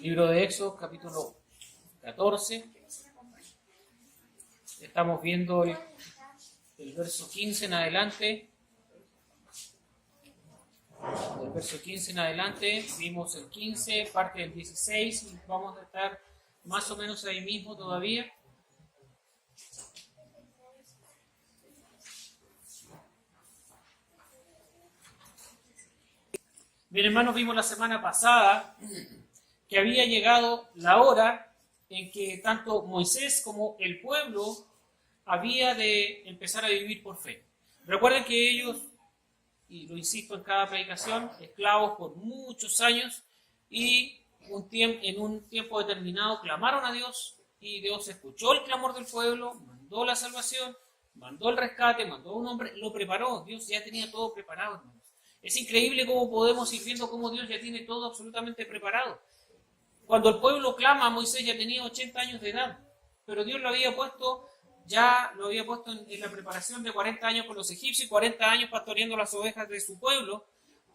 Libro de Éxodo, capítulo 14. Estamos viendo el verso 15 en adelante. Del verso 15 en adelante, vimos el 15, parte del 16, y vamos a estar más o menos ahí mismo todavía. Bien, hermanos, vimos la semana pasada que había llegado la hora en que tanto Moisés como el pueblo había de empezar a vivir por fe. Recuerden que ellos, y lo insisto en cada predicación, esclavos por muchos años, y en un tiempo determinado clamaron a Dios, y Dios escuchó el clamor del pueblo, mandó la salvación, mandó el rescate, mandó un hombre, lo preparó. Dios ya tenía todo preparado, hermanos. Es increíble cómo podemos ir viendo cómo Dios ya tiene todo absolutamente preparado. Cuando el pueblo clama, Moisés ya tenía 80 años de edad, pero Dios lo había puesto en la preparación de 40 años con los egipcios y 40 años pastoreando las ovejas de su pueblo,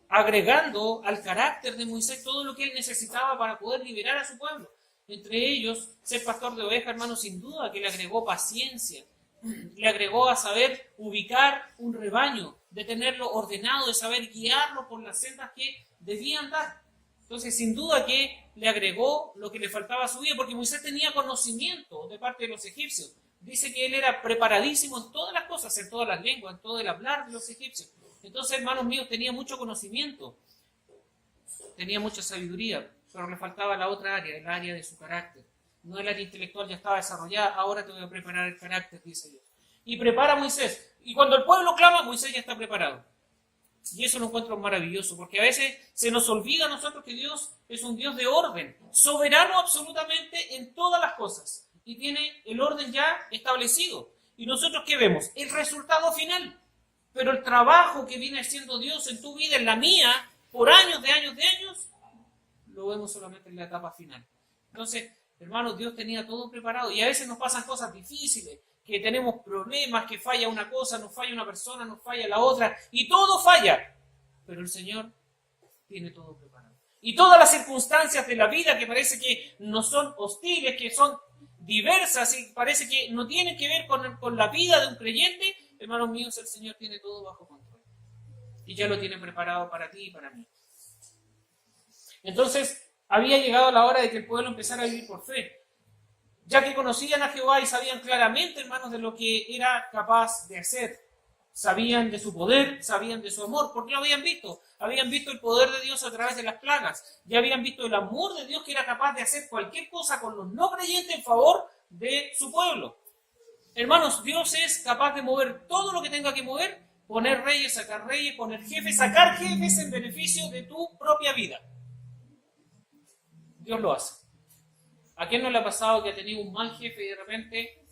agregando al carácter de Moisés todo lo que él necesitaba para poder liberar a su pueblo. Entre ellos, ser pastor de ovejas, hermano, sin duda que le agregó paciencia, le agregó a saber ubicar un rebaño, de tenerlo ordenado, de saber guiarlo por las sendas que debía andar. Entonces, sin duda que le agregó lo que le faltaba a su vida, porque Moisés tenía conocimiento de parte de los egipcios. Dice que él era preparadísimo en todas las cosas, en todas las lenguas, en todo el hablar de los egipcios. Entonces, hermanos míos, tenía mucho conocimiento, tenía mucha sabiduría, pero le faltaba la otra área, el área de su carácter. No el área intelectual ya estaba desarrollada, ahora te voy a preparar el carácter, dice Dios. Y prepara a Moisés. Y cuando el pueblo clama, Moisés ya está preparado. Y eso lo encuentro maravilloso, porque a veces se nos olvida a nosotros que Dios es un Dios de orden, soberano absolutamente en todas las cosas, y tiene el orden ya establecido. ¿Y nosotros qué vemos? El resultado final. Pero el trabajo que viene haciendo Dios en tu vida, en la mía, por años, lo vemos solamente en la etapa final. Entonces, hermanos, Dios tenía todo preparado, y a veces nos pasan cosas difíciles, que tenemos problemas, que falla una cosa, nos falla una persona, nos falla la otra, y todo falla. Pero el Señor tiene todo preparado. Y todas las circunstancias de la vida que parece que no son hostiles, que son diversas y parece que no tienen que ver con la vida de un creyente, hermanos míos, el Señor tiene todo bajo control. Y ya lo tiene preparado para ti y para mí. Entonces, había llegado la hora de que el pueblo empezara a vivir por fe. Ya que conocían a Jehová y sabían claramente, hermanos, de lo que era capaz de hacer. Sabían de su poder, sabían de su amor, porque lo habían visto. Habían visto el poder de Dios a través de las plagas. Ya habían visto el amor de Dios que era capaz de hacer cualquier cosa con los no creyentes en favor de su pueblo. Hermanos, Dios es capaz de mover todo lo que tenga que mover, poner reyes, sacar reyes, poner jefes, sacar jefes en beneficio de tu propia vida. Dios lo hace. ¿A quién no le ha pasado que ha tenido un mal jefe y de repente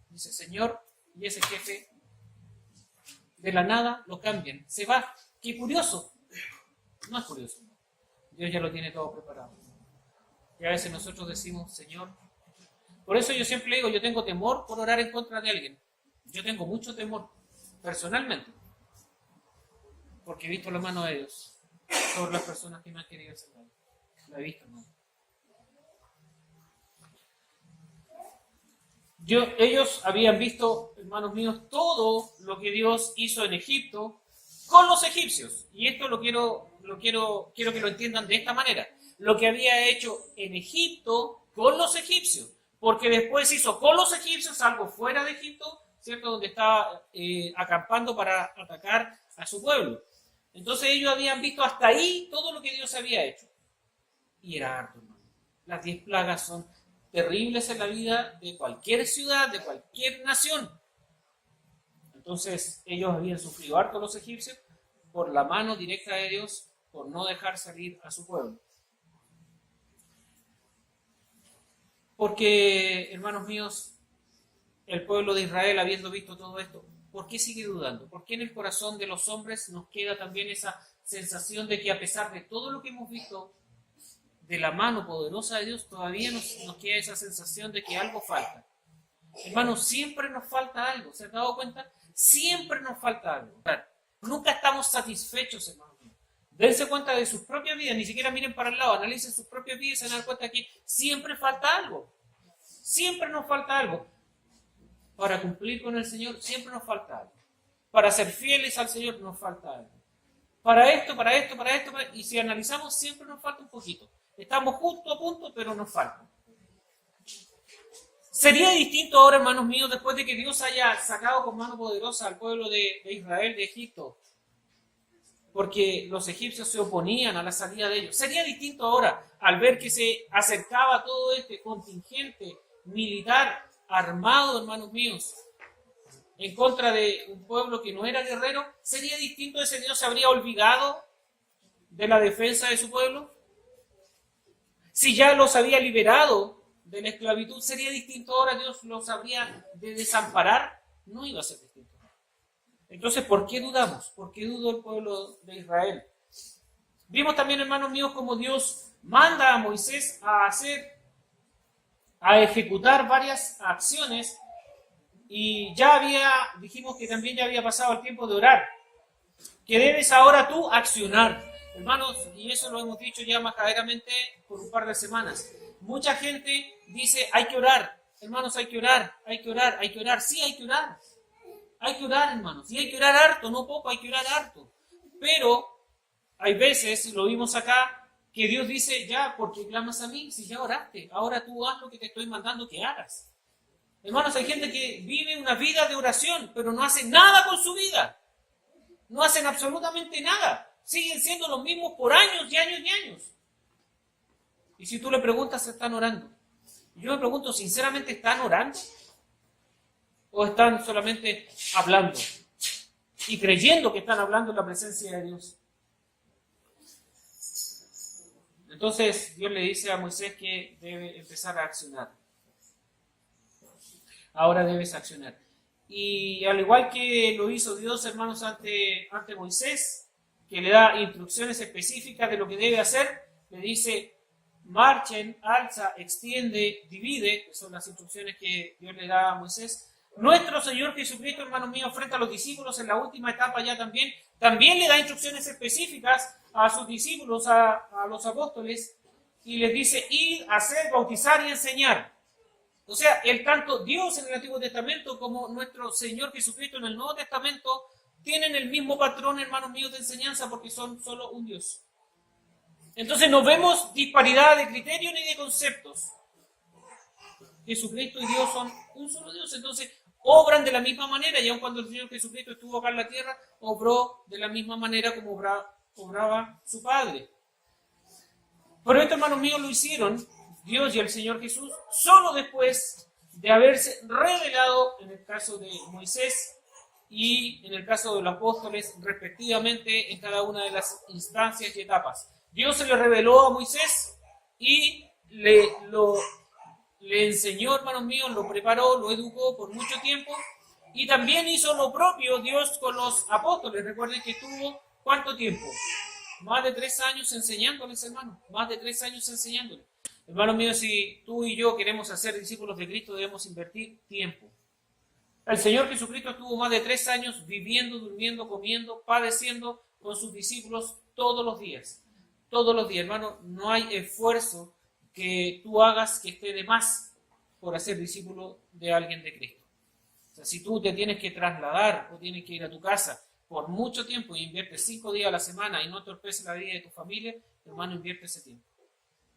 dice, Señor, y ese jefe de la nada lo cambian, se va? ¡Qué curioso! No es curioso. Dios ya lo tiene todo preparado. Y a veces nosotros decimos, Señor, por eso yo siempre digo, yo tengo temor por orar en contra de alguien. Yo tengo mucho temor, personalmente, porque he visto la mano de Dios sobre las personas que me han querido hacer daño. La he visto, hermano. Ellos habían visto, hermanos míos, todo lo que Dios hizo en Egipto con los egipcios. Y esto quiero que lo entiendan de esta manera. Lo que había hecho en Egipto con los egipcios. Porque después hizo con los egipcios algo fuera de Egipto, ¿cierto? Donde estaba acampando para atacar a su pueblo. Entonces ellos habían visto hasta ahí todo lo que Dios había hecho. Y era harto, hermano. Las 10 plagas son terribles en la vida de cualquier ciudad, de cualquier nación. Entonces ellos habían sufrido harto los egipcios por la mano directa de Dios, por no dejar salir a su pueblo. Porque, hermanos míos, el pueblo de Israel, habiendo visto todo esto, ¿por qué sigue dudando? ¿Por qué en el corazón de los hombres nos queda también esa sensación de que a pesar de todo lo que hemos visto de la mano poderosa de Dios, todavía nos queda esa sensación de que algo falta? Hermanos, siempre nos falta algo. ¿Se han dado cuenta? Siempre nos falta algo. Nunca estamos satisfechos, hermanos. Dense cuenta de sus propias vidas, ni siquiera miren para el lado, analicen sus propias vidas y se van a dar cuenta que siempre falta algo. Siempre nos falta algo. Para cumplir con el Señor siempre nos falta algo. Para ser fieles al Señor nos falta algo. Para esto, y si analizamos siempre nos falta un poquito. Estamos justo a punto, pero nos falta. Sería distinto ahora, hermanos míos, después de que Dios haya sacado con mano poderosa al pueblo de Israel de Egipto, porque los egipcios se oponían a la salida de ellos. Sería distinto ahora al ver que se acercaba todo este contingente militar armado, hermanos míos, en contra de un pueblo que no era guerrero. ¿Sería distinto? ¿Ese Dios se habría olvidado de la defensa de su pueblo? Si ya los había liberado de la esclavitud, ¿sería distinto ahora? ¿Dios los habría de desamparar? No iba a ser distinto. Entonces, ¿por qué dudamos? ¿Por qué dudó el pueblo de Israel? Vimos también, hermanos míos, cómo Dios manda a Moisés a ejecutar varias acciones, y dijimos que también ya había pasado el tiempo de orar, que debes ahora tú accionar. Hermanos, y eso lo hemos dicho ya majaderamente por un par de semanas. Mucha gente dice, hay que orar. Hermanos, hay que orar. Sí, hay que orar. Hay que orar, hermanos. Y hay que orar harto, no poco, hay que orar harto. Pero hay veces, lo vimos acá, que Dios dice, ya, ¿por qué clamas a mí? Si ya oraste, ahora tú haz lo que te estoy mandando que hagas. Hermanos, hay gente que vive una vida de oración, pero no hace nada con su vida. No hacen absolutamente nada. Siguen siendo los mismos por años y años y años. Y si tú le preguntas, ¿están orando? Yo me pregunto, sinceramente, ¿están orando? ¿O están solamente hablando? Y creyendo que están hablando en la presencia de Dios. Entonces, Dios le dice a Moisés que debe empezar a accionar. Ahora debes accionar. Y al igual que lo hizo Dios, hermanos, ante Moisés, que le da instrucciones específicas de lo que debe hacer, le dice, marchen, alza, extiende, divide, que son las instrucciones que Dios le da a Moisés. Nuestro Señor Jesucristo, hermanos míos, frente a los discípulos en la última etapa ya también le da instrucciones específicas a sus discípulos, a los apóstoles, y les dice, id, hacer, bautizar y enseñar. O sea, tanto Dios en el Antiguo Testamento como nuestro Señor Jesucristo en el Nuevo Testamento tienen el mismo patrón, hermanos míos, de enseñanza, porque son solo un Dios. Entonces no vemos disparidad de criterios ni de conceptos. Jesucristo y Dios son un solo Dios, entonces obran de la misma manera, y aun cuando el Señor Jesucristo estuvo acá en la tierra, obró de la misma manera como obraba su Padre. Pero esto, hermanos míos, lo hicieron Dios y el Señor Jesús solo después de haberse revelado, en el caso de Moisés y en el caso de los apóstoles, respectivamente, en cada una de las instancias y etapas. Dios se le reveló a Moisés y le enseñó, hermanos míos, lo preparó, lo educó por mucho tiempo, y también hizo lo propio Dios con los apóstoles. Recuerden que estuvo, ¿cuánto tiempo? Más de 3 años enseñándoles, hermanos, más de 3 años enseñándoles. Hermanos míos, si tú y yo queremos ser discípulos de Cristo, debemos invertir tiempo. El Señor Jesucristo estuvo más de 3 años viviendo, durmiendo, comiendo, padeciendo con sus discípulos todos los días. Todos los días, hermano, no hay esfuerzo que tú hagas que esté de más por hacer discípulo de alguien de Cristo. O sea, si tú te tienes que trasladar o tienes que ir a tu casa por mucho tiempo y inviertes 5 días a la semana y no entorpeces la vida de tu familia, hermano, invierte ese tiempo.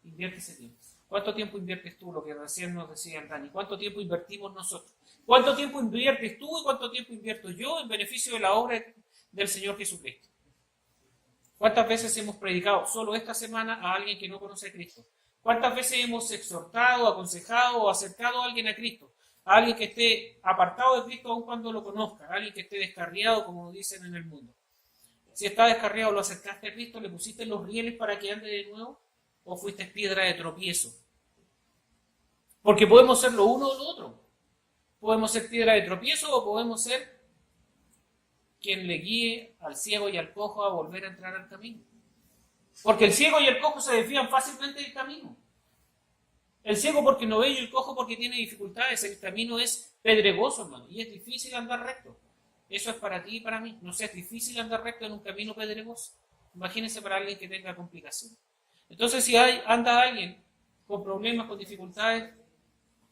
Invierte ese tiempo. ¿Cuánto tiempo inviertes tú? Lo que recién nos decía Dani. ¿Cuánto tiempo invertimos nosotros? ¿Cuánto tiempo inviertes tú y cuánto tiempo invierto yo en beneficio de la obra del Señor Jesucristo? ¿Cuántas veces hemos predicado solo esta semana a alguien que no conoce a Cristo? ¿Cuántas veces hemos exhortado, aconsejado o acercado a alguien a Cristo? A alguien que esté apartado de Cristo aun cuando lo conozca, a alguien que esté descarriado, como dicen en el mundo. Si está descarriado, ¿lo acercaste a Cristo? ¿Le pusiste los rieles para que ande de nuevo? ¿O fuiste piedra de tropiezo? Porque podemos ser lo uno o lo otro. Podemos ser piedra de tropiezo o podemos ser quien le guíe al ciego y al cojo a volver a entrar al camino. Porque el ciego y el cojo se desvían fácilmente del camino. El ciego porque no ve y el cojo porque tiene dificultades. El camino es pedregoso, hermano, y es difícil andar recto. Eso es para ti y para mí. No sea, es difícil andar recto en un camino pedregoso. Imagínense para alguien que tenga complicaciones. Entonces, si anda alguien con problemas, con dificultades,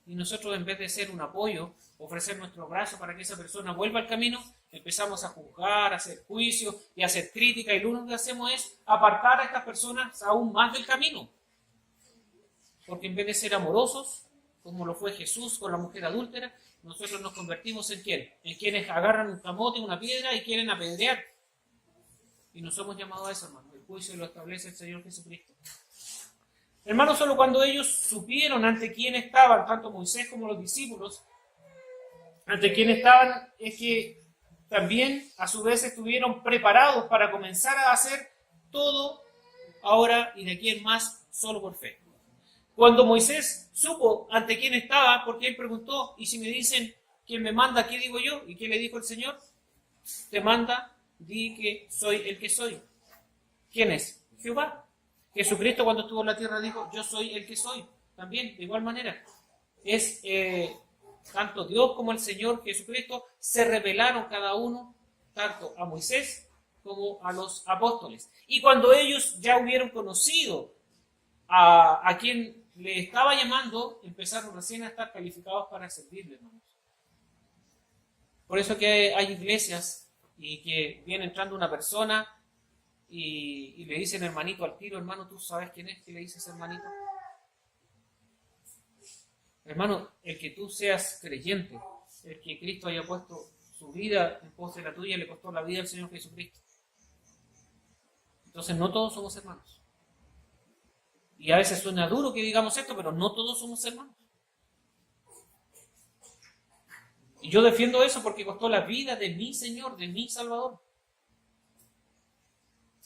y nosotros en vez de ser un apoyo, ofrecer nuestro brazo para que esa persona vuelva al camino, empezamos a juzgar, a hacer juicios y a hacer crítica, y lo único que hacemos es apartar a estas personas aún más del camino. Porque en vez de ser amorosos, como lo fue Jesús con la mujer adúltera, nosotros nos convertimos en ¿quién? En quienes agarran un camote, una piedra y quieren apedrear. Y no somos llamados a eso, hermano. El juicio lo establece el Señor Jesucristo. Hermanos, solo cuando ellos supieron ante quién estaban, tanto Moisés como los discípulos, ante quién estaban, es que también a su vez estuvieron preparados para comenzar a hacer todo ahora y de aquí en más solo por fe. Cuando Moisés supo ante quién estaba, porque él preguntó, y si me dicen quién me manda, ¿qué digo yo? ¿Y qué le dijo el Señor? Te manda, di que soy el que soy. ¿Quién es? Jehová. Jesucristo cuando estuvo en la tierra dijo, yo soy el que soy. También, de igual manera. Es tanto Dios como el Señor Jesucristo se revelaron cada uno, tanto a Moisés como a los apóstoles. Y cuando ellos ya hubieron conocido a quien le estaba llamando, empezaron recién a estar calificados para servirle, hermanos. Por eso que hay iglesias y que viene entrando una persona y le dicen hermanito al tiro, hermano, ¿tú sabes quién es que le dices hermanito? Hermano, el que tú seas creyente, el que Cristo haya puesto su vida en pos de la tuya, le costó la vida al Señor Jesucristo. Entonces no todos somos hermanos. Y a veces suena duro que digamos esto, pero no todos somos hermanos. Y yo defiendo eso porque costó la vida de mi Señor, de mi Salvador.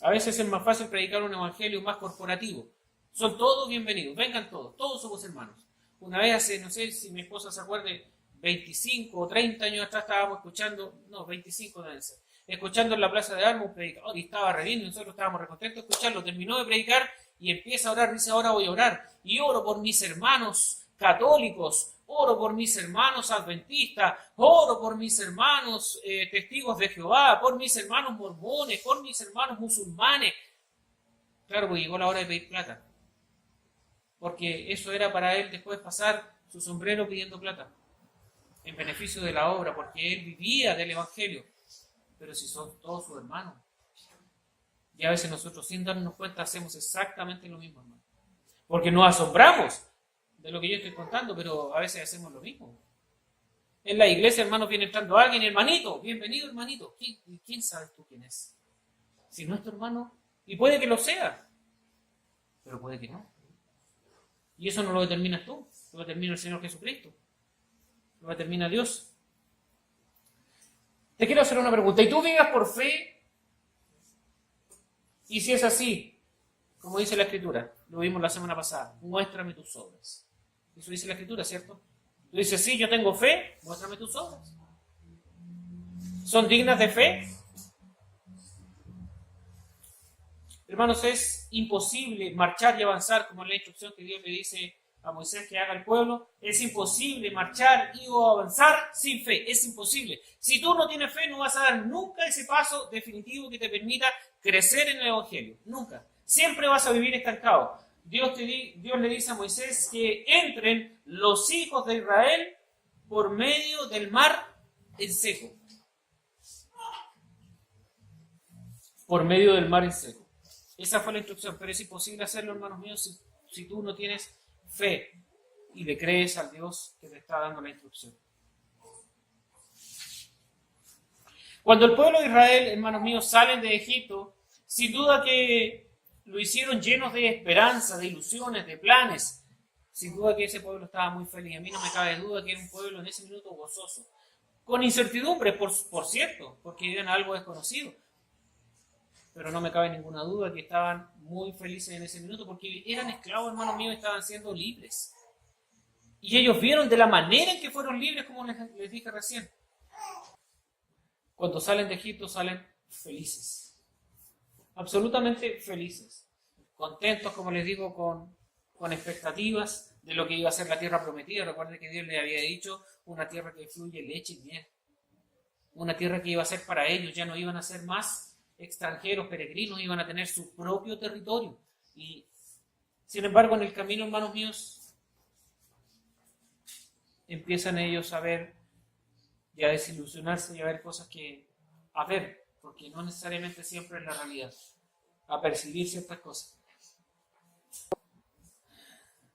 A veces es más fácil predicar un evangelio más corporativo. Son todos bienvenidos, vengan todos somos hermanos. Una vez hace, no sé si mi esposa se acuerde, 25 o 30 años atrás estábamos escuchando, no, 25 deben ser, escuchando en la Plaza de Armas un predicador y estaba re bien, y nosotros estábamos re contentos de escucharlo. Terminó de predicar y empieza a orar, dice, ahora voy a orar. Y oro por mis hermanos católicos, oro por mis hermanos adventistas, oro por mis hermanos testigos de Jehová, por mis hermanos mormones, por mis hermanos musulmanes. Claro, pues llegó la hora de pedir plata. Porque eso era para él después pasar su sombrero pidiendo plata. En beneficio de la obra, porque él vivía del evangelio. Pero si son todos sus hermanos. Y a veces nosotros sin darnos cuenta hacemos exactamente lo mismo, hermano. Porque nos asombramos de lo que yo estoy contando, pero a veces hacemos lo mismo. En la iglesia, hermanos, viene entrando alguien, hermanito, bienvenido, hermanito. ¿Quién sabes tú quién es? Si no es tu hermano, y puede que lo sea, pero puede que no. Y eso no lo determinas tú, lo determina el Señor Jesucristo, lo determina Dios. Te quiero hacer una pregunta. ¿Y tú vives por fe? Y si es así, como dice la Escritura, lo vimos la semana pasada, muéstrame tus obras. Eso dice la Escritura, ¿cierto? Tú dices, sí, yo tengo fe, muéstrame tus obras. ¿Son dignas de fe? Hermanos, es imposible marchar y avanzar como en la instrucción que Dios le dice a Moisés que haga al pueblo. Es imposible marchar y o avanzar sin fe. Es imposible. Si tú no tienes fe, no vas a dar nunca ese paso definitivo que te permita crecer en el Evangelio. Nunca. Siempre vas a vivir estancado. Dios le dice a Moisés que entren los hijos de Israel por medio del mar en seco. Por medio del mar en seco. Esa fue la instrucción, pero es imposible hacerlo, hermanos míos, si tú no tienes fe y le crees al Dios que te está dando la instrucción. Cuando el pueblo de Israel, hermanos míos, salen de Egipto, sin duda que lo hicieron llenos de esperanza, de ilusiones, de planes. Sin duda que ese pueblo estaba muy feliz. A mí no me cabe duda que era un pueblo en ese minuto gozoso. Con incertidumbre, por cierto, porque eran algo desconocido. Pero no me cabe ninguna duda que estaban muy felices en ese minuto porque eran esclavos, hermanos míos, y estaban siendo libres. Y ellos vieron de la manera en que fueron libres, como les dije recién. Cuando salen de Egipto, salen felices. Absolutamente felices. Contentos, como les digo, con expectativas de lo que iba a ser la tierra prometida. Recuerden que Dios les había dicho una tierra que fluye leche y miel. Una tierra que iba a ser para ellos, ya no iban a ser más extranjeros, peregrinos, iban a tener su propio territorio. Y sin embargo, en el camino, hermanos míos, empiezan ellos a ver y a desilusionarse y a ver cosas porque no necesariamente siempre es la realidad, a percibir ciertas cosas.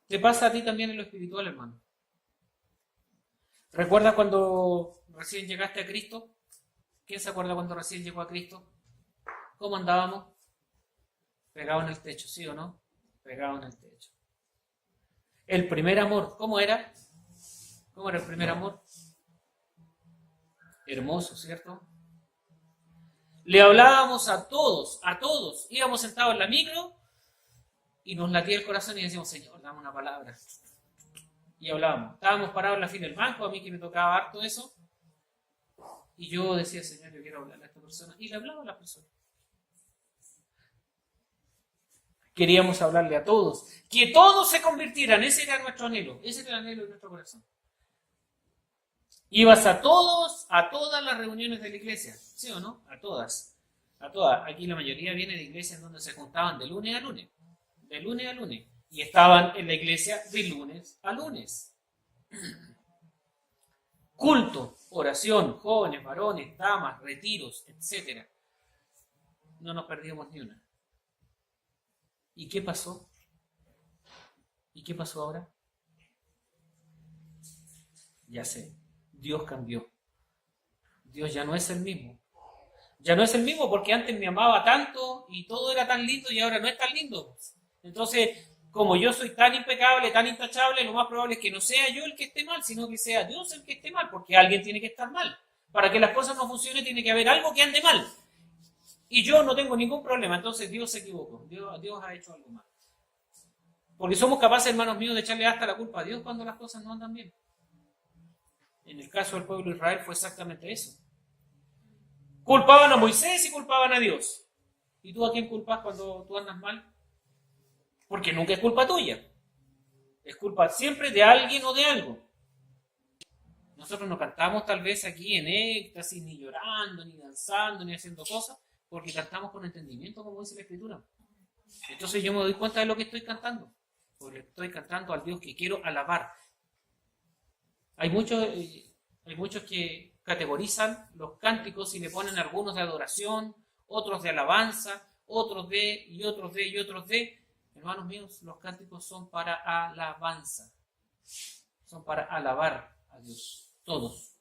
¿Te pasa a ti también en lo espiritual, hermano? ¿Recuerdas cuando recién llegaste a Cristo? ¿Quién se acuerda cuando recién llegó a Cristo? ¿Cómo andábamos? Pegados en el techo, ¿sí o no? Pegados en el techo. El primer amor, ¿cómo era? ¿Cómo era el primer amor? Hermoso, ¿cierto? Le hablábamos a todos. Íbamos sentados en la micro y nos latía el corazón y decíamos, Señor, dame una palabra. Y hablábamos. Estábamos parados en la fila del banco, a mí que me tocaba harto eso. Y yo decía, Señor, yo quiero hablarle a esta persona. Y le hablaba a la persona. Queríamos hablarle a todos. Que todos se convirtieran. Ese era nuestro anhelo. Ese era el anhelo de nuestro corazón. Ibas a todas las reuniones de la iglesia. ¿Sí o no? A todas. Aquí la mayoría viene de iglesias donde se juntaban de lunes a lunes. De lunes a lunes. Y estaban en la iglesia de lunes a lunes. Culto, oración, jóvenes, varones, damas, retiros, etc. No nos perdíamos ni una. ¿Y qué pasó? ¿Y qué pasó ahora? Ya sé, Dios cambió. Dios ya no es el mismo. Ya no es el mismo porque antes me amaba tanto y todo era tan lindo y ahora no es tan lindo. Entonces, como yo soy tan impecable, tan intachable, lo más probable es que no sea yo el que esté mal, sino que sea Dios el que esté mal, porque alguien tiene que estar mal. Para que las cosas no funcionen tiene que haber algo que ande mal. Y yo no tengo ningún problema, entonces Dios se equivocó, Dios ha hecho algo mal. Porque somos capaces, hermanos míos, de echarle hasta la culpa a Dios cuando las cosas no andan bien. En el caso del pueblo de Israel fue exactamente eso. Culpaban a Moisés y culpaban a Dios. ¿Y tú a quién culpas cuando tú andas mal? Porque nunca es culpa tuya. Es culpa siempre de alguien o de algo. Nosotros no cantamos tal vez aquí en éxtasis, ni llorando, ni danzando, ni haciendo cosas, porque cantamos con entendimiento, como dice la Escritura. Entonces yo me doy cuenta de lo que estoy cantando, porque estoy cantando al Dios que quiero alabar. Hay muchos que categorizan los cánticos y le ponen algunos de adoración, otros de alabanza, otros de, y otros de, y otros de. Hermanos míos, los cánticos son para alabanza. Son para alabar a Dios. Todos.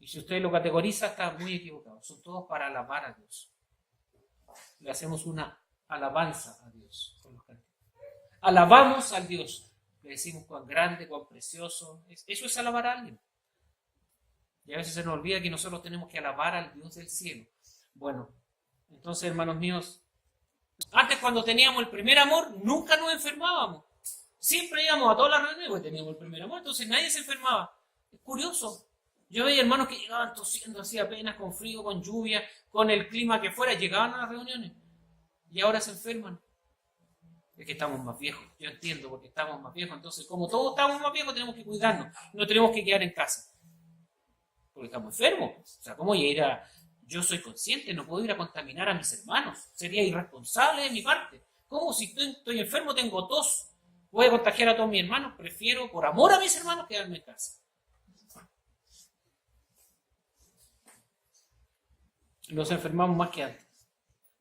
Y si usted lo categoriza, está muy equivocado. Son todos para alabar a Dios. Le hacemos una alabanza a Dios con los cánticos. Alabamos al Dios. Le decimos cuán grande, cuán precioso. Eso es alabar a alguien. Y a veces se nos olvida que nosotros tenemos que alabar al Dios del cielo. Bueno, entonces, hermanos míos, antes cuando teníamos el primer amor, nunca nos enfermábamos. Siempre íbamos a todas las reuniones porque teníamos el primer amor, entonces nadie se enfermaba. Es curioso. Yo veía hermanos que llegaban tosiendo así apenas, con frío, con lluvia, con el clima que fuera, llegaban a las reuniones. Y ahora se enferman. Es que estamos más viejos. Yo entiendo porque estamos más viejos. Entonces, como todos estamos más viejos, tenemos que cuidarnos. No tenemos que quedar en casa. Porque estamos enfermos. O sea, ¿cómo ir a...? Yo soy consciente, no puedo ir a contaminar a mis hermanos. Sería irresponsable de mi parte. ¿Cómo si estoy enfermo, tengo tos? Voy a contagiar a todos mis hermanos. Prefiero, por amor a mis hermanos, quedarme en casa. Nos enfermamos más que antes.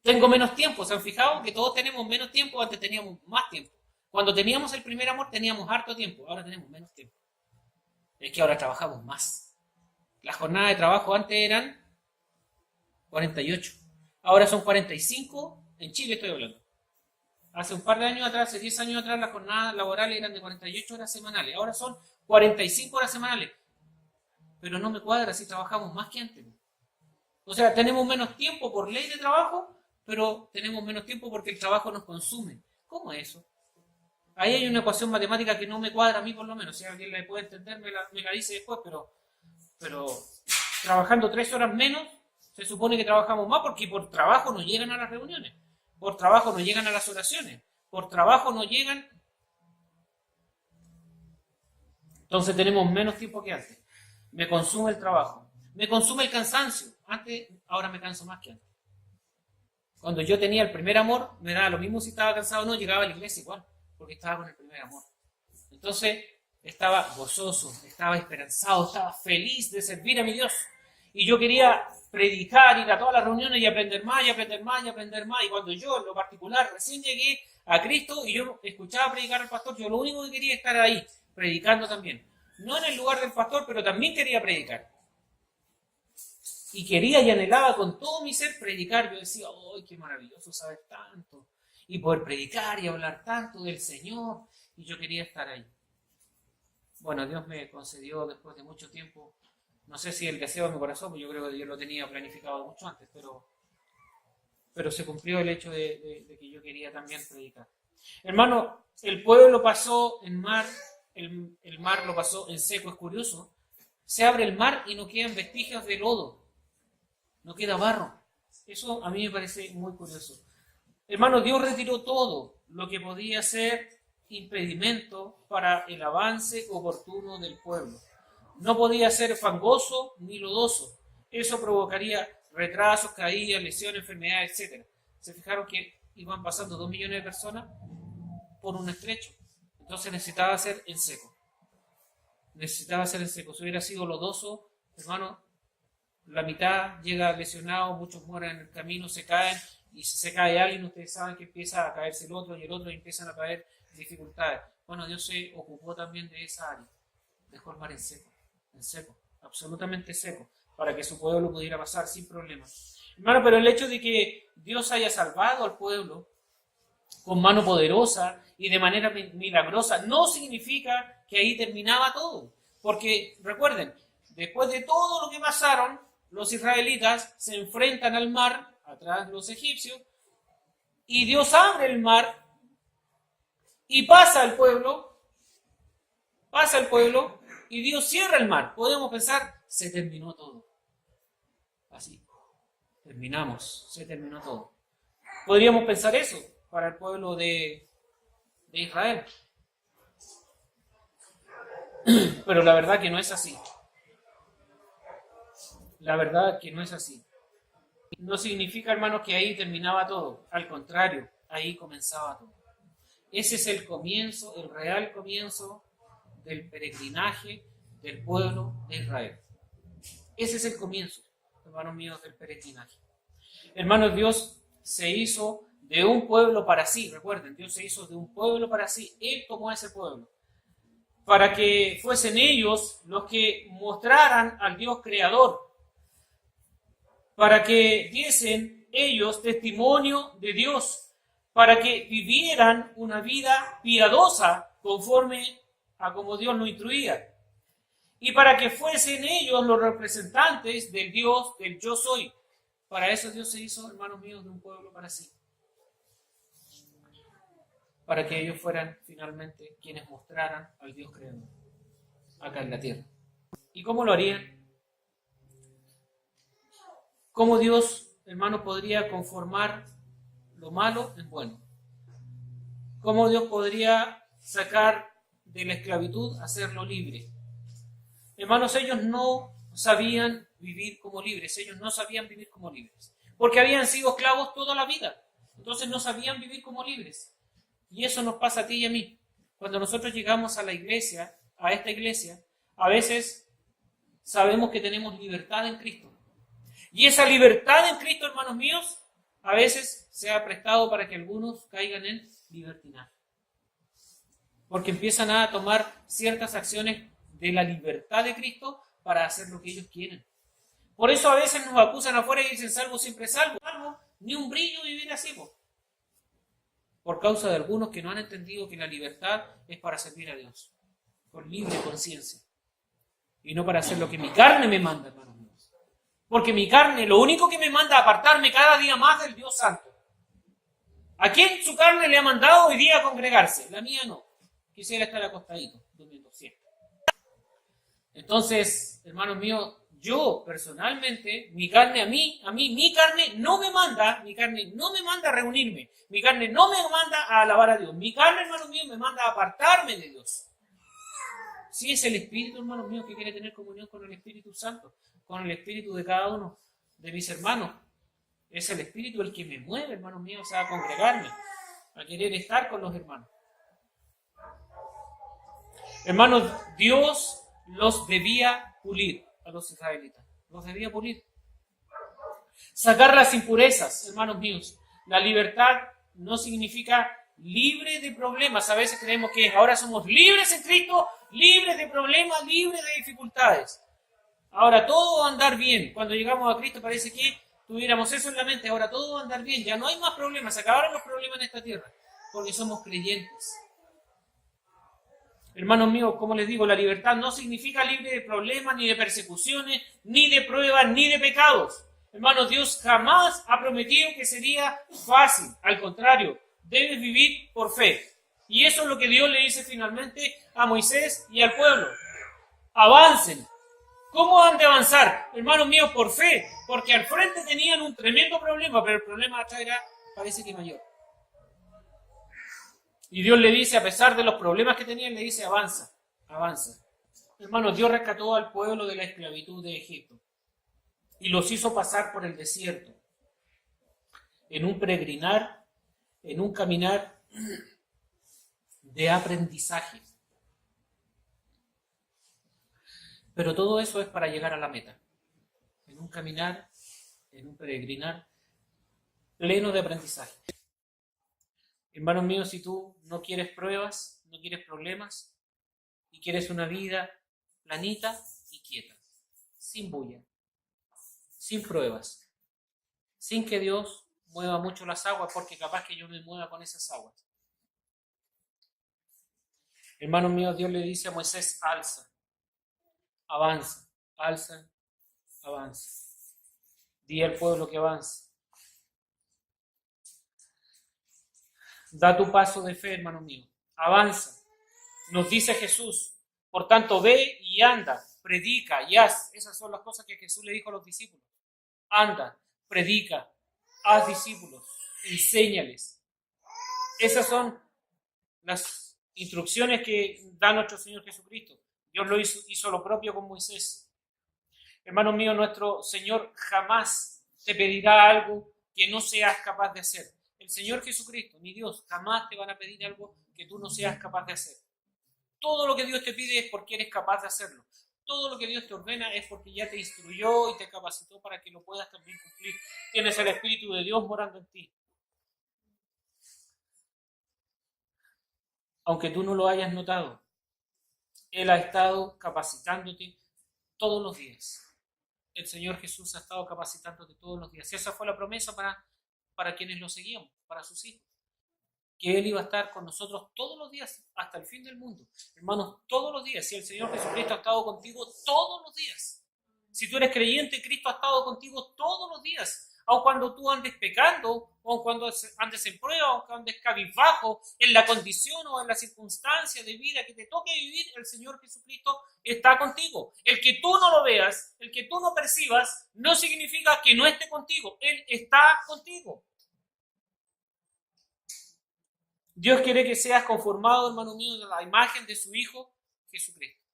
Tengo menos tiempo. ¿Se han fijado que todos tenemos menos tiempo? Antes teníamos más tiempo. Cuando teníamos el primer amor teníamos harto tiempo. Ahora tenemos menos tiempo. Es que ahora trabajamos más. Las jornadas de trabajo antes eran 48. Ahora son 45. En Chile estoy hablando. Hace un par de años atrás, hace 10 años atrás, las jornadas laborales eran de 48 horas semanales. Ahora son 45 horas semanales. Pero no me cuadra si trabajamos más que antes. O sea, tenemos menos tiempo por ley de trabajo, pero tenemos menos tiempo porque el trabajo nos consume. ¿Cómo es eso? Ahí hay una ecuación matemática que no me cuadra a mí por lo menos. Si alguien la puede entender, me la dice después, pero trabajando 3 horas menos, se supone que trabajamos más porque por trabajo no llegan a las reuniones, por trabajo no llegan a las oraciones, por trabajo no llegan. Entonces tenemos menos tiempo que antes. Me consume el trabajo. Me consume el cansancio. Ahora me canso más que antes. Cuando yo tenía el primer amor, me daba lo mismo si estaba cansado o no, llegaba a la iglesia igual, porque estaba con el primer amor. Entonces, estaba gozoso, estaba esperanzado, estaba feliz de servir a mi Dios. Y yo quería predicar, ir a todas las reuniones y aprender más, y aprender más, y aprender más. Y cuando yo, en lo particular, recién llegué a Cristo y yo escuchaba predicar al pastor, yo lo único que quería es estar ahí, predicando también. No en el lugar del pastor, pero también quería predicar. Y quería y anhelaba con todo mi ser predicar. Yo decía, ¡ay, qué maravilloso saber tanto! Y poder predicar y hablar tanto del Señor. Y yo quería estar ahí. Bueno, Dios me concedió después de mucho tiempo, no sé si el deseo de mi corazón, porque yo creo que Dios lo tenía planificado mucho antes, pero se cumplió el hecho de que yo quería también predicar. Hermano, el pueblo pasó en mar, el mar lo pasó en seco. Es curioso, se abre el mar y no quedan vestigios de lodo, no queda barro. Eso a mí me parece muy curioso. Hermano, Dios retiró todo lo que podía ser impedimento para el avance oportuno del pueblo. No podía ser fangoso ni lodoso. Eso provocaría retrasos, caídas, lesiones, enfermedades, etc. Se fijaron que iban pasando 2 millones de personas por un estrecho. Entonces necesitaba ser en seco. Necesitaba ser en seco. Si hubiera sido lodoso, hermano, la mitad llega lesionado, muchos mueren en el camino, se caen, y si se cae alguien, ustedes saben que empieza a caerse el otro y el otro, y empiezan a caer dificultades. Bueno, Dios se ocupó también de esa área. Dejó el mar en seco, absolutamente seco, para que su pueblo pudiera pasar sin problemas. Hermano, pero el hecho de que Dios haya salvado al pueblo con mano poderosa y de manera milagrosa no significa que ahí terminaba todo. Porque recuerden, después de todo lo que pasaron, los israelitas se enfrentan al mar, atrás de los egipcios, y Dios abre el mar y pasa el pueblo, y Dios cierra el mar. Podemos pensar, se terminó todo. Así, terminamos, se terminó todo. Podríamos pensar eso para el pueblo de Israel. Pero la verdad que no es así. La verdad que no es así. No significa, hermanos, que ahí terminaba todo. Al contrario, ahí comenzaba todo. Ese es el comienzo, el real comienzo del peregrinaje del pueblo de Israel. Ese es el comienzo, hermanos míos, del peregrinaje. Hermanos, Dios se hizo de un pueblo para sí. Recuerden, Dios se hizo de un pueblo para sí. Él tomó a ese pueblo para que fuesen ellos los que mostraran al Dios creador, para que diesen ellos testimonio de Dios, para que vivieran una vida piadosa conforme a como Dios lo instruía, y para que fuesen ellos los representantes del Dios, del yo soy. Para eso Dios se hizo, hermanos míos, de un pueblo para sí, para que ellos fueran finalmente quienes mostraran al Dios creador acá en la tierra. ¿Y cómo lo harían? ¿Cómo Dios, hermano, podría conformar lo malo en bueno? ¿Cómo Dios podría sacar de la esclavitud, hacerlo libre? Hermanos, ellos no sabían vivir como libres, porque habían sido esclavos toda la vida, entonces no sabían vivir como libres. Y eso nos pasa a ti y a mí. Cuando nosotros llegamos a la iglesia, a esta iglesia, a veces sabemos que tenemos libertad en Cristo. Y esa libertad en Cristo, hermanos míos, a veces se ha prestado para que algunos caigan en libertinaje. Porque empiezan a tomar ciertas acciones de la libertad de Cristo para hacer lo que ellos quieren. Por eso a veces nos acusan afuera y dicen salvo siempre salvo. Ni un brillo vivir así, por causa de algunos que no han entendido que la libertad es para servir a Dios, con libre conciencia, y no para hacer lo que mi carne me manda, hermanos míos. Porque mi carne lo único que me manda es apartarme cada día más del Dios Santo. ¿A quién su carne le ha mandado hoy día a congregarse? La mía no. Quisiera estar acostadito, durmiendo siempre. Entonces, hermanos míos, yo personalmente, mi carne mi carne no me manda a reunirme, mi carne no me manda a alabar a Dios, mi carne, hermanos míos, me manda a apartarme de Dios. Sí, es el Espíritu, hermanos míos, que quiere tener comunión con el Espíritu Santo, con el Espíritu de cada uno de mis hermanos. Es el Espíritu el que me mueve, hermanos míos, a congregarme, a querer estar con los hermanos. Hermanos, Dios los debía pulir a los israelitas. Los debía pulir. Sacar las impurezas, hermanos míos. La libertad no significa libre de problemas. A veces creemos que ahora somos libres en Cristo, libres de problemas, libres de dificultades. Ahora todo va a andar bien. Cuando llegamos a Cristo parece que tuviéramos eso en la mente. Ahora todo va a andar bien. Ya no hay más problemas. Se acabaron los problemas en esta tierra. Porque somos creyentes. Hermanos míos, como les digo, la libertad no significa libre de problemas, ni de persecuciones, ni de pruebas, ni de pecados. Hermanos, Dios jamás ha prometido que sería fácil. Al contrario, debes vivir por fe. Y eso es lo que Dios le dice finalmente a Moisés y al pueblo. Avancen. ¿Cómo han de avanzar? Hermanos míos, por fe. Porque al frente tenían un tremendo problema, pero el problema acá era, parece que mayor. Y Dios le dice, a pesar de los problemas que tenían, le dice, avanza, avanza. Hermanos, Dios rescató al pueblo de la esclavitud de Egipto y los hizo pasar por el desierto, en un peregrinar, en un caminar de aprendizaje. Pero todo eso es para llegar a la meta, en un caminar, en un peregrinar pleno de aprendizaje. Hermanos míos, si tú no quieres pruebas, no quieres problemas, y quieres una vida planita y quieta, sin bulla, sin pruebas, sin que Dios mueva mucho las aguas, porque capaz que yo me mueva con esas aguas. Hermanos míos, Dios le dice a Moisés, alza, avanza, alza, avanza. Di al pueblo que avance. Da tu paso de fe, hermano mío. Avanza. Nos dice Jesús. Por tanto, ve y anda, predica y haz. Esas son las cosas que Jesús le dijo a los discípulos. Anda, predica, haz discípulos, enséñales. Esas son las instrucciones que da nuestro Señor Jesucristo. Dios lo hizo lo propio con Moisés. Hermano mío, nuestro Señor jamás te pedirá algo que no seas capaz de hacer. El Señor Jesucristo, ni Dios, jamás te van a pedir algo que tú no seas capaz de hacer. Todo lo que Dios te pide es porque eres capaz de hacerlo. Todo lo que Dios te ordena es porque ya te instruyó y te capacitó para que lo puedas también cumplir. Tienes el Espíritu de Dios morando en ti. Aunque tú no lo hayas notado, Él ha estado capacitándote todos los días. El Señor Jesús ha estado capacitándote todos los días. Y esa fue la promesa para quienes lo seguían, para sus hijos. Que Él iba a estar con nosotros todos los días, hasta el fin del mundo. Hermanos, todos los días. Si el Señor Jesucristo ha estado contigo todos los días. Si tú eres creyente, Cristo ha estado contigo todos los días. Aun cuando tú andes pecando, o cuando andes en prueba, o cuando andes cabizbajo, en la condición o en la circunstancia de vida que te toque vivir, el Señor Jesucristo está contigo. El que tú no lo veas, el que tú no percibas, no significa que no esté contigo. Él está contigo. Dios quiere que seas conformado, hermano mío, a la imagen de su Hijo Jesucristo.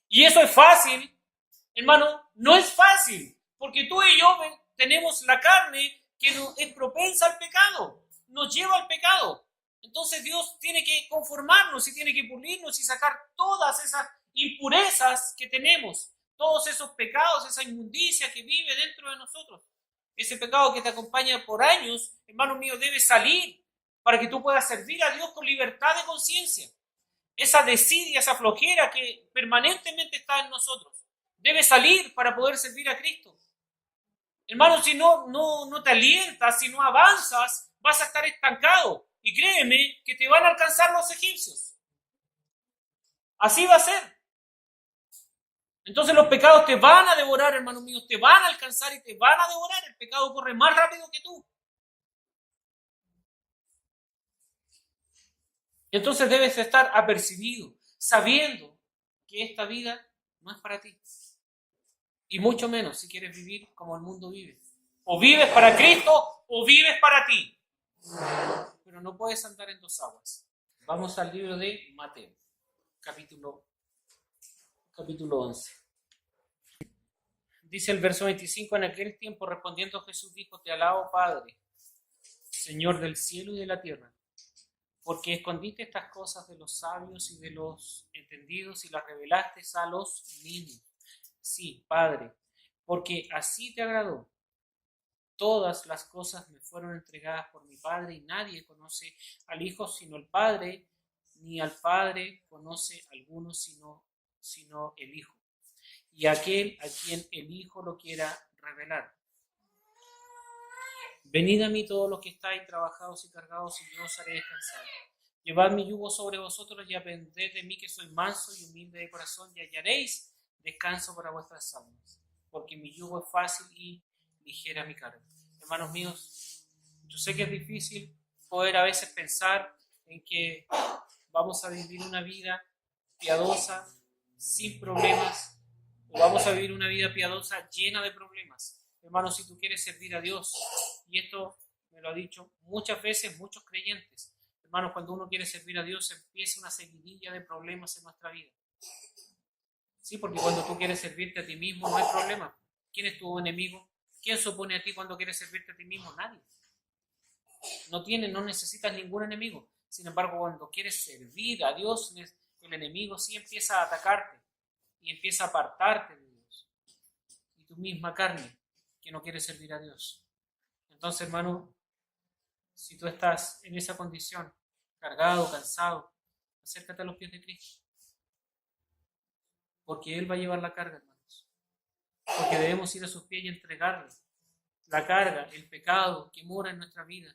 Y eso es fácil, hermano, no es fácil, porque tú y yo tenemos la carne que es propensa al pecado, nos lleva al pecado. Entonces Dios tiene que conformarnos y tiene que pulirnos y sacar todas esas impurezas que tenemos, todos esos pecados, esa inmundicia que vive dentro de nosotros. Ese pecado que te acompaña por años, hermano mío, debe salir para que tú puedas servir a Dios con libertad de conciencia. Esa desidia, esa flojera que permanentemente está en nosotros, debe salir para poder servir a Cristo. Hermano, si no te alientas, si no avanzas, vas a estar estancado. Y créeme que te van a alcanzar los egipcios. Así va a ser. Entonces los pecados te van a devorar, hermanos míos, te van a alcanzar y te van a devorar. El pecado corre más rápido que tú. Entonces debes estar apercibido, sabiendo que esta vida no es para ti. Y mucho menos si quieres vivir como el mundo vive. O vives para Cristo o vives para ti. Pero no puedes andar en dos aguas. Vamos al libro de Mateo, capítulo capítulo 11. Dice el verso 25, en aquel tiempo respondiendo Jesús dijo, te alabo Padre, Señor del cielo y de la tierra, porque escondiste estas cosas de los sabios y de los entendidos y las revelaste a los niños. Sí, Padre, porque así te agradó. Todas las cosas me fueron entregadas por mi Padre y nadie conoce al Hijo sino el Padre, ni al Padre conoce alguno sino el Hijo, y aquel a quien el Hijo lo quiera revelar. Venid a mí todos los que estáis trabajados y cargados, y yo os haré descansar. Llevad mi yugo sobre vosotros y aprended de mí, que soy manso y humilde de corazón, y hallaréis descanso para vuestras almas, porque mi yugo es fácil y ligera mi carga. Hermanos míos, yo sé que es difícil poder a veces pensar en que vamos a vivir una vida piadosa sin problemas, o vamos a vivir una vida piadosa llena de problemas. Hermanos, si tú quieres servir a Dios, y esto me lo ha dicho muchas veces muchos creyentes, hermanos, cuando uno quiere servir a Dios empieza una seguidilla de problemas en nuestra vida. Sí, porque cuando tú quieres servirte a ti mismo no hay problema. ¿Quién es tu enemigo? ¿Quién se opone a ti cuando quieres servirte a ti mismo? Nadie. No necesitas ningún enemigo. Sin embargo, cuando quieres servir a Dios, el enemigo sí empieza a atacarte y empieza a apartarte de Dios. Y tu misma carne que no quiere servir a Dios. Entonces, hermano, si tú estás en esa condición, cargado, cansado, acércate a los pies de Cristo. Porque Él va a llevar la carga, hermanos. Porque debemos ir a sus pies y entregarle la carga, el pecado que mora en nuestra vida,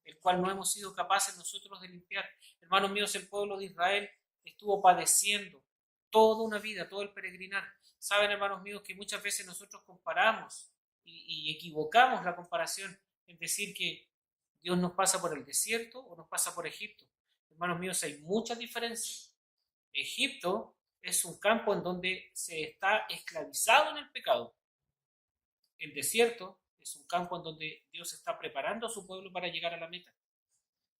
el cual no hemos sido capaces nosotros de limpiar. Hermanos míos, el pueblo de Israel estuvo padeciendo toda una vida, todo el peregrinar. Saben, hermanos míos, que muchas veces nosotros comparamos y equivocamos la comparación en decir que Dios nos pasa por el desierto o nos pasa por Egipto. Hermanos míos, hay muchas diferencias. Egipto es un campo en donde se está esclavizado en el pecado. El desierto es un campo en donde Dios está preparando a su pueblo para llegar a la meta.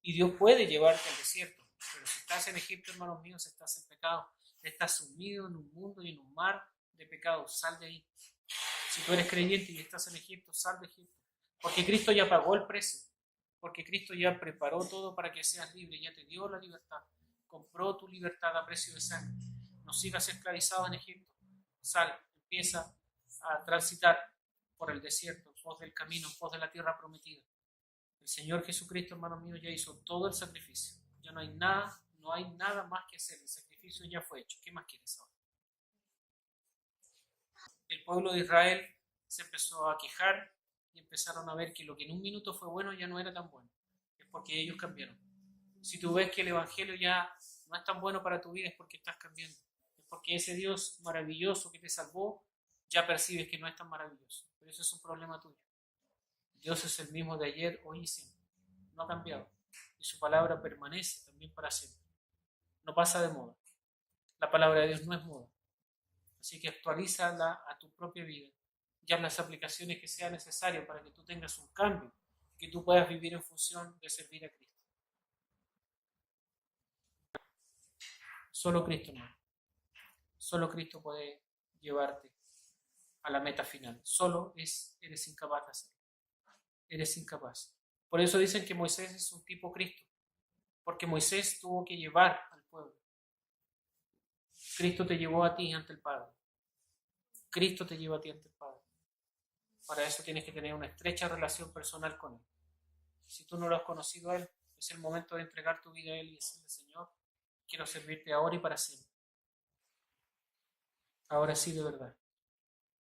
Y Dios puede llevarte al desierto. Pero si estás en Egipto, hermanos míos, estás en pecado. Estás sumido en un mundo y en un mar de pecado. Sal de ahí. Si tú eres creyente y estás en Egipto, sal de Egipto. Porque Cristo ya pagó el precio. Porque Cristo ya preparó todo para que seas libre. Ya te dio la libertad. Compró tu libertad a precio de sangre. No sigas esclavizado en Egipto. Sal, empieza a transitar por el desierto, en pos del camino, en pos de la tierra prometida. El Señor Jesucristo, hermano mío, ya hizo todo el sacrificio. Ya no hay nada más que hacer. El sacrificio ya fue hecho. ¿Qué más quieres ahora? El pueblo de Israel se empezó a quejar y empezaron a ver que lo que en un minuto fue bueno ya no era tan bueno. Es porque ellos cambiaron. Si tú ves que el Evangelio ya no es tan bueno para tu vida, es porque estás cambiando. Es porque ese Dios maravilloso que te salvó, ya percibes que no es tan maravilloso. Pero eso es un problema tuyo. Dios es el mismo de ayer, hoy y siempre. No ha cambiado. Y su palabra permanece también para siempre. No pasa de moda. La palabra de Dios no es moda. Así que actualízala a tu propia vida. Y haz las aplicaciones que sean necesarias para que tú tengas un cambio, que tú puedas vivir en función de servir a Cristo. Solo Cristo no. Solo Cristo puede llevarte a la meta final. Solo eres incapaz de hacerlo. Eres incapaz. Por eso dicen que Moisés es un tipo Cristo. Porque Moisés tuvo que llevar al pueblo. Cristo te llevó a ti ante el Padre. Cristo te lleva a ti ante el Padre. Para eso tienes que tener una estrecha relación personal con Él. Si tú no lo has conocido a Él, es el momento de entregar tu vida a Él y decirle, Señor, quiero servirte ahora y para siempre. Ahora sí, de verdad.